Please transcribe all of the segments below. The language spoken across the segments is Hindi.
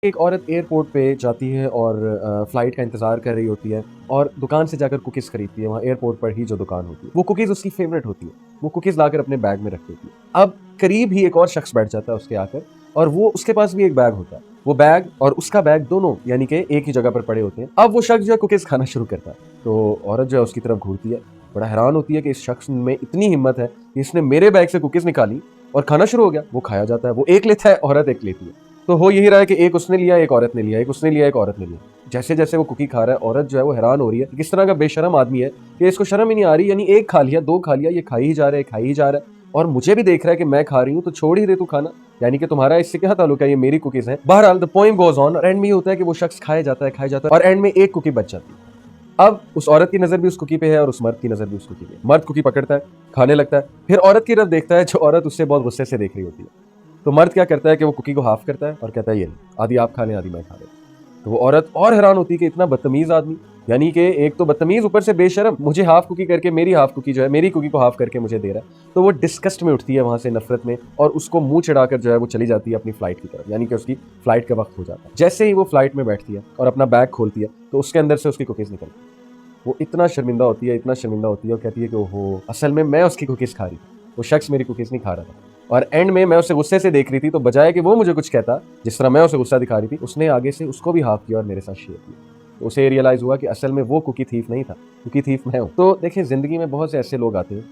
एक औरत एयरपोर्ट पे जाती है और फ्लाइट का इंतज़ार कर रही होती है और दुकान से जाकर कुकीज़ खरीदती है, वहाँ एयरपोर्ट पर ही जो दुकान होती है। वो कुकीज़ उसकी फ़ेवरेट होती है, वो कुकीज़ लाकर अपने बैग में रख देती है। अब करीब ही एक और शख्स बैठ जाता है उसके आकर और वो उसके पास भी एक बैग होता है। वो बैग और उसका बैग दोनों यानी कि एक ही जगह पर पड़े होते हैं। अब वो शख्स जो है कुकीज़ खाना शुरू करता है, तो औरत जो है उसकी तरफ घूरती है, बड़ा हैरान होती है कि इस शख्स में इतनी हिम्मत है कि इसने मेरे बैग से कुकीज़ निकाली और खाना शुरू हो गया। वो खाया जाता है, वो एक लेता है, औरत एक लेती है। तो हो यही रहा है कि एक उसने लिया, एक औरत ने लिया, एक उसने लिया, एक औरत ने लिया। जैसे-जैसे वो कुकी खा रहा है, औरत जो है वो हैरान हो रही है कि किस तरह का बेशर्म आदमी है कि इसको शर्म ही नहीं आ रही, यानी एक खा लिया, 2 खा लिया, ये खाई ही जा रहा है, खाई ही जा रहा है और मुझे भी देख रहा है कि मैं खा रही हूँ, तो छोड़ ही दे तू खाना। यानी कि तुम्हारा इससे क्या ताल्लुक है, ये मेरी कुकीज़ हैं। बहरहाल द पोएम गोज़ ऑन और एंड में ये होता है कि वो शख्स खाया जाता है और एंड में एक कुकी बच जाती है। अब उस औरत की नज़र भी उस कुकी पे है और उस मर्द की नज़र भी उस कुकी पे है। मर्द कुकी पकड़ता है, खाने लगता है, फिर औरत की तरफ देखता है, जो औरत उससे बहुत गुस्से से देख रही होती है। तो मर्द क्या करता है कि वो कुकी को हाफ करता है और कहता है ये आधी आप खा लें, आधी मैं खा लें। तो वो औरत और हैरान होती है कि इतना बदतमीज आदमी, यानी कि एक तो बदतमीज ऊपर से बेशर्म, मुझे हाफ कुकी करके मेरी हाफ कुकी जो है मेरी कुकी को हाफ करके मुझे दे रहा है। तो वो डिस्कस्ट में उठती है वहां से, नफरत में, और उसको मुंह चढ़ाकर जो है वो चली जाती है अपनी फ्लाइट की तरफ, यानी कि उसकी फ्लाइट का वक्त हो जाता है। जैसे ही वो फ्लाइट में बैठती है और अपना बैग खोलती है तो उसके अंदर से उसकी कुकीज निकलती है। वो इतना शर्मिंदा होती है, इतना शर्मिंदा होती है और कहती है कि ओहो, असल में मैं उसकी कुकीज़ खा रही थी, वो शख्स मेरी कुकीज़ नहीं खा रहा था। और एंड में मैं उसे गुस्से से देख रही थी, तो बजाय कि वो मुझे कुछ कहता, जिस तरह मैं उसे गुस्सा दिखा रही थी, उसने आगे से उसको भी हाफ किया और मेरे साथ शेयर किया। तो उसे रियलाइज़ हुआ कि असल में वो कुकी थीफ नहीं था, कुकी थीफ मैं हूँ। तो देखिए, ज़िंदगी में बहुत से ऐसे लोग आते हैं,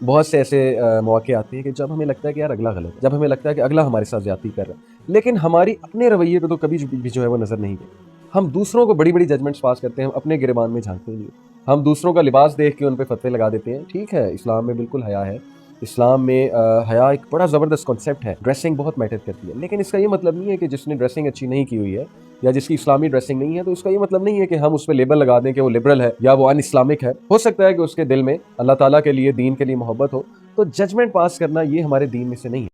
बहुत से ऐसे मौके आते हैं कि जब हमें लगता है कि यार अगला गलत है, जब हमें लगता है कि अगला हमारे साथ ज़्यादती कर रहा है, लेकिन हमारी अपने रवैये पे तो कभी भी जो है वो नज़र नहीं गई। हम दूसरों को बड़ी-बड़ी जजमेंट्स पास करते हैं, हम अपने गिरेबान में झाँकते नहीं हैं। हम दूसरों का लिबास देख के उन पे फतवे लगा देते हैं। ठीक है, इस्लाम में बिल्कुल हया है। इस्लाम में हया एक बड़ा ज़बरदस्त कॉन्सेप्ट है। ड्रेसिंग बहुत मैटर करती है। लेकिन इसका ये मतलब नहीं है कि जिसने ड्रेसिंग अच्छी नहीं की हुई है या जिसकी इस्लामी ड्रेसिंग नहीं है, तो इसका ये मतलब नहीं है कि हम उस पे लेबल लगा दें कि वो लिबरल है या वो अन-इस्लामिक है। हो सकता है कि उसके दिल में अल्लाह ताला के लिए, दीन के लिए मोहब्बत हो, तो जजमेंट पास करना ये हमारे दीन में से नहीं है।